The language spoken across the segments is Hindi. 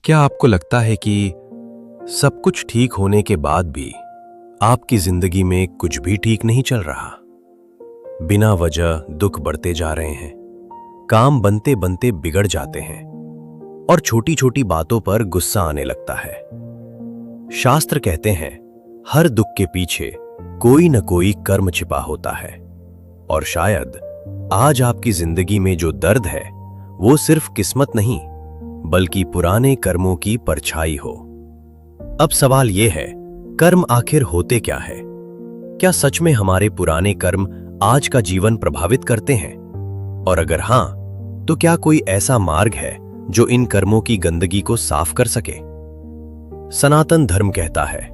क्या आपको लगता है कि सब कुछ ठीक होने के बाद भी आपकी जिंदगी में कुछ भी ठीक नहीं चल रहा? बिना वजह दुख बढ़ते जा रहे हैं, काम बनते बनते बिगड़ जाते हैं और छोटी छोटी बातों पर गुस्सा आने लगता है। शास्त्र कहते हैं हर दुख के पीछे कोई न कोई कर्म छिपा होता है और शायद आज आपकी जिंदगी में जो दर्द है वो सिर्फ किस्मत नहीं बल्कि पुराने कर्मों की परछाई हो। अब सवाल यह है, कर्म आखिर होते क्या है? क्या सच में हमारे पुराने कर्म आज का जीवन प्रभावित करते हैं? और अगर हां, तो क्या कोई ऐसा मार्ग है जो इन कर्मों की गंदगी को साफ कर सके? सनातन धर्म कहता है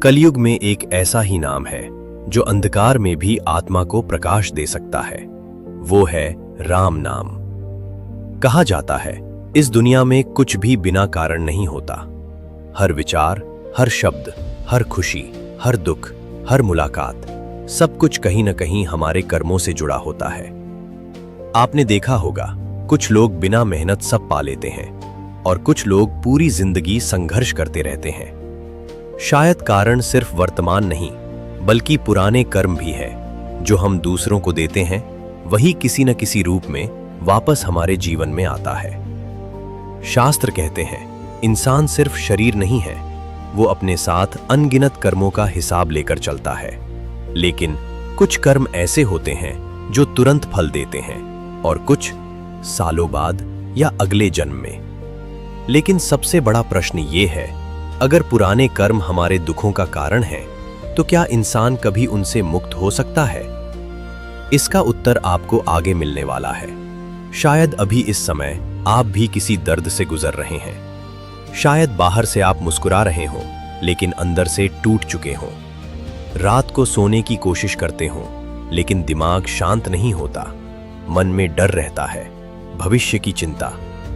कलयुग में एक ऐसा ही नाम है जो अंधकार में भी आत्मा को प्रकाश दे सकता है। वो है राम नाम। कहा जाता है इस दुनिया में कुछ भी बिना कारण नहीं होता। हर विचार, हर शब्द, हर खुशी, हर दुख, हर मुलाकात, सब कुछ कहीं न कहीं हमारे कर्मों से जुड़ा होता है। आपने देखा होगा कुछ लोग बिना मेहनत सब पा लेते हैं और कुछ लोग पूरी जिंदगी संघर्ष करते रहते हैं। शायद कारण सिर्फ वर्तमान नहीं बल्कि पुराने कर्म भी है। जो हम दूसरों को देते हैं वही किसी न किसी रूप में वापस हमारे जीवन में आता है। शास्त्र कहते हैं इंसान सिर्फ शरीर नहीं है, वो अपने साथ अनगिनत कर्मों का हिसाब लेकर चलता है। लेकिन कुछ कर्म ऐसे होते हैं जो तुरंत फल देते हैं और कुछ सालों बाद या अगले जन्म में। लेकिन सबसे बड़ा प्रश्न ये है, अगर पुराने कर्म हमारे दुखों का कारण है तो क्या इंसान कभी उनसे मुक्त हो सकता है? इसका उत्तर आपको आगे मिलने वाला है। शायद अभी इस समय आप भी किसी दर्द से गुजर रहे हैं। शायद बाहर से आप मुस्कुरा रहे हों लेकिन अंदर से टूट चुके हों। रात को सोने की कोशिश करते हों लेकिन दिमाग शांत नहीं होता। मन में डर रहता है, भविष्य की चिंता,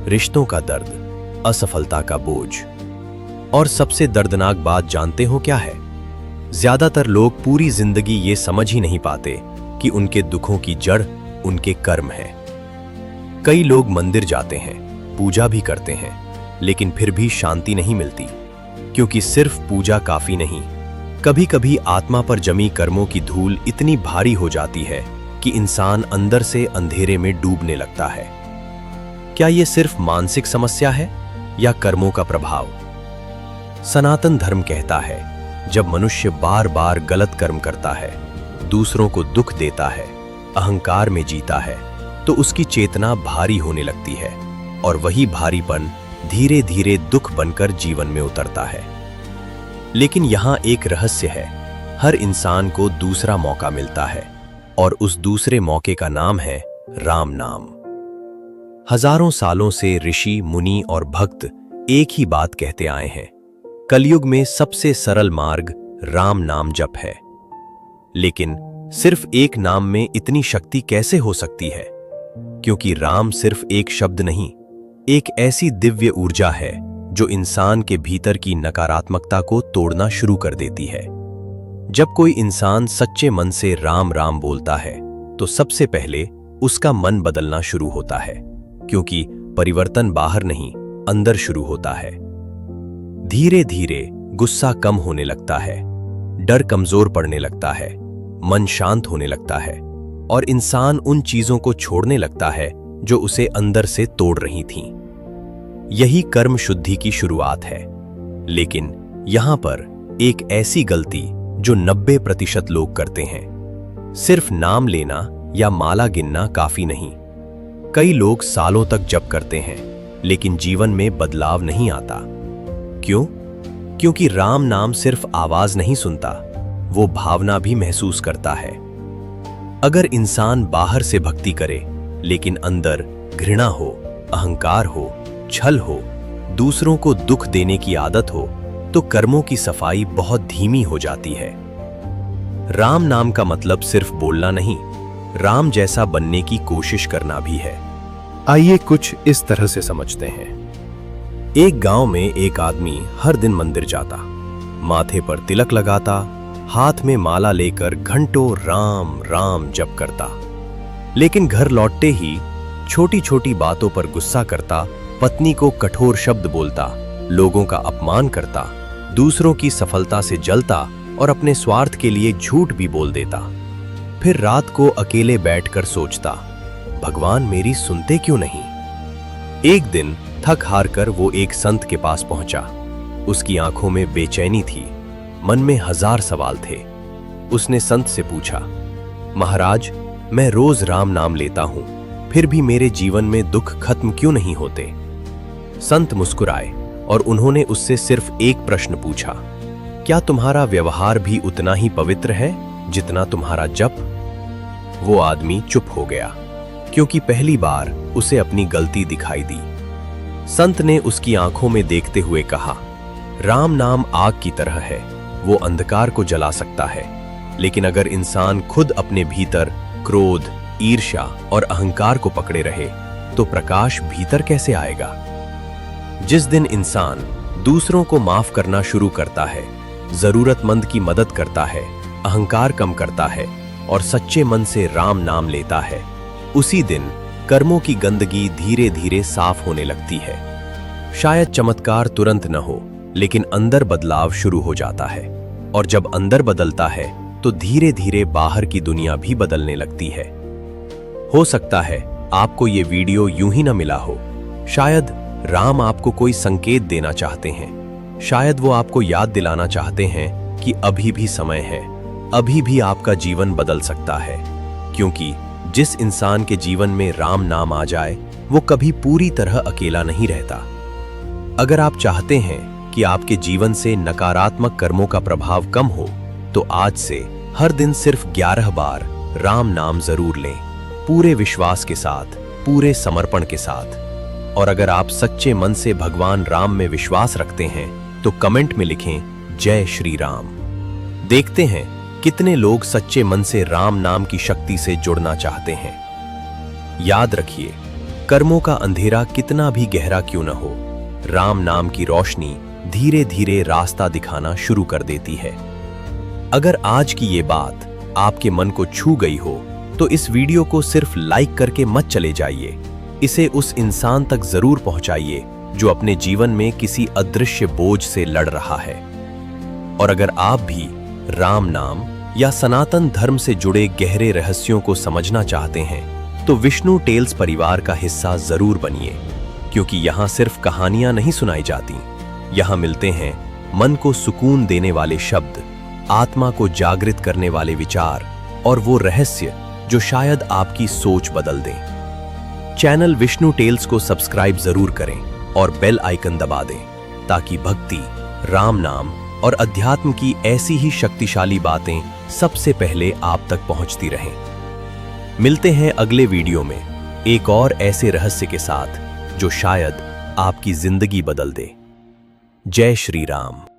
रिश्तों का दर्द, असफलता का बोझ। और सबसे दर्दनाक बात जानते हो क्या है? ज्यादातर लोग पूरी जिंदगी ये समझ ही नहीं पाते कि उनके दुखों की जड़ उनके कर्म है। कई लोग मंदिर जाते हैं, पूजा भी करते हैं, लेकिन फिर भी शांति नहीं मिलती, क्योंकि सिर्फ पूजा काफी नहीं। कभी कभी आत्मा पर जमी कर्मों की धूल इतनी भारी हो जाती है कि इंसान अंदर से अंधेरे में डूबने लगता है। क्या यह सिर्फ मानसिक समस्या है या कर्मों का प्रभाव? सनातन धर्म कहता है जब मनुष्य बार बार गलत कर्म करता है, दूसरों को दुख देता है, अहंकार में जीता है, तो उसकी चेतना भारी होने लगती है और वही भारीपन धीरे धीरे दुख बनकर जीवन में उतरता है। लेकिन यहां एक रहस्य है, हर इंसान को दूसरा मौका मिलता है और उस दूसरे मौके का नाम है राम नाम। हजारों सालों से ऋषि, मुनि और भक्त एक ही बात कहते आए हैं, कलयुग में सबसे सरल मार्ग राम नाम जप है। लेकिन सिर्फ एक नाम में इतनी शक्ति कैसे हो सकती है? क्योंकि राम सिर्फ एक शब्द नहीं, एक ऐसी दिव्य ऊर्जा है जो इंसान के भीतर की नकारात्मकता को तोड़ना शुरू कर देती है। जब कोई इंसान सच्चे मन से राम राम बोलता है तो सबसे पहले उसका मन बदलना शुरू होता है, क्योंकि परिवर्तन बाहर नहीं अंदर शुरू होता है। धीरे धीरे गुस्सा कम होने लगता है, डर कमजोर पड़ने लगता है, मन शांत होने लगता है और इंसान उन चीजों को छोड़ने लगता है जो उसे अंदर से तोड़ रही थीं। यही कर्म शुद्धि की शुरुआत है। लेकिन यहां पर एक ऐसी गलती जो 90% लोग करते हैं, सिर्फ नाम लेना या माला गिनना काफी नहीं। कई लोग सालों तक जप करते हैं लेकिन जीवन में बदलाव नहीं आता। क्यों? क्योंकि राम नाम सिर्फ आवाज नहीं सुनता, वो भावना भी महसूस करता है। अगर इंसान बाहर से भक्ति करे लेकिन अंदर घृणा हो, अहंकार हो, छल हो, दूसरों को दुख देने की आदत हो, तो कर्मों की सफाई बहुत धीमी हो जाती है। राम नाम का मतलब सिर्फ बोलना नहीं, राम जैसा बनने की कोशिश करना भी है। आइए कुछ इस तरह से समझते हैं। एक गांव में एक आदमी हर दिन मंदिर जाता, माथे पर तिलक लगाता, हाथ में माला लेकर घंटों राम राम जप करता। लेकिन घर लौटते ही छोटी छोटी बातों पर गुस्सा करता, पत्नी को कठोर शब्द बोलता लोगों का अपमान करता, दूसरों की सफलता से जलता और अपने स्वार्थ के लिए झूठ भी बोल देता। फिर रात को अकेले बैठकर सोचता, भगवान मेरी सुनते क्यों नहीं। एक दिन थक हार कर वो एक संत के पास पहुंचा। उसकी आंखों में बेचैनी थी, मन में 1000 सवाल थे। उसने संत से पूछा, महाराज, मैं रोज राम नाम लेता हूं, फिर भी मेरे जीवन में दुख खत्म क्यों नहीं होते। संत मुस्कुराए और उन्होंने उससे सिर्फ एक प्रश्न पूछा, क्या तुम्हारा व्यवहार भी उतना ही पवित्र है जितना तुम्हारा जप। वो आदमी चुप हो गया, क्योंकि पहली बार उसे अपनी गलती दिखाई दी। संत ने उसकी आंखों में देखते हुए कहा, राम नाम आग की तरह है, वो अंधकार को जला सकता है, लेकिन अगर इंसान खुद अपने भीतर क्रोध, ईर्ष्या और अहंकार को पकड़े रहे तो प्रकाश भीतर कैसे आएगा। जिस दिन इंसान दूसरों को माफ करना शुरू करता है, जरूरतमंद की मदद करता है, अहंकार कम करता है और सच्चे मन से राम नाम लेता है, उसी दिन कर्मों की गंदगी धीरे धीरे साफ होने लगती है। शायद चमत्कार तुरंत न हो, लेकिन अंदर बदलाव शुरू हो जाता है, और जब अंदर बदलता है तो धीरे धीरे बाहर की दुनिया भी बदलने लगती है। हो सकता है आपको ये वीडियो यूं ही न मिला हो। शायद राम आपको कोई संकेत देना चाहते हैं, शायद वो आपको याद दिलाना चाहते हैं कि अभी भी समय है, अभी भी आपका जीवन बदल सकता है। क्योंकि जिस इंसान के जीवन में राम नाम आ जाए वो कभी पूरी तरह अकेला नहीं रहता। अगर आप चाहते हैं कि आपके जीवन से नकारात्मक कर्मों का प्रभाव कम हो तो आज से हर दिन सिर्फ 11 बार राम नाम जरूर लें, पूरे विश्वास के साथ, पूरे समर्पण के साथ। और अगर आप सच्चे मन से भगवान राम में विश्वास रखते हैं तो कमेंट में लिखें जय श्री राम। देखते हैं कितने लोग सच्चे मन से राम नाम की शक्ति से जुड़ना चाहते हैं। याद रखिए, कर्मों का अंधेरा कितना भी गहरा क्यों न हो, राम नाम की रोशनी धीरे धीरे रास्ता दिखाना शुरू कर देती है। अगर आज की ये बात आपके मन को छू गई हो तो इस वीडियो को सिर्फ लाइक करके मत चले जाइए, इसे उस इंसान तक जरूर पहुंचाइए जो अपने जीवन में किसी अदृश्य बोझ से लड़ रहा है। और अगर आप भी राम नाम या सनातन धर्म से जुड़े गहरे रहस्यों को समझना चाहते हैं तो विष्णु टेल्स परिवार का हिस्सा जरूर बनिए, क्योंकि यहाँ सिर्फ कहानियां नहीं सुनाई जाती, यहाँ मिलते हैं मन को सुकून देने वाले शब्द, आत्मा को जागृत करने वाले विचार और वो रहस्य जो शायद आपकी सोच बदल दें। चैनल विष्णु टेल्स को सब्सक्राइब जरूर करें और बेल आइकन दबा दें, ताकि भक्ति, राम नाम और अध्यात्म की ऐसी ही शक्तिशाली बातें सबसे पहले आप तक पहुंचती रहें। मिलते हैं अगले वीडियो में एक और ऐसे रहस्य के साथ जो शायद आपकी जिंदगी बदल दे। जय श्री राम।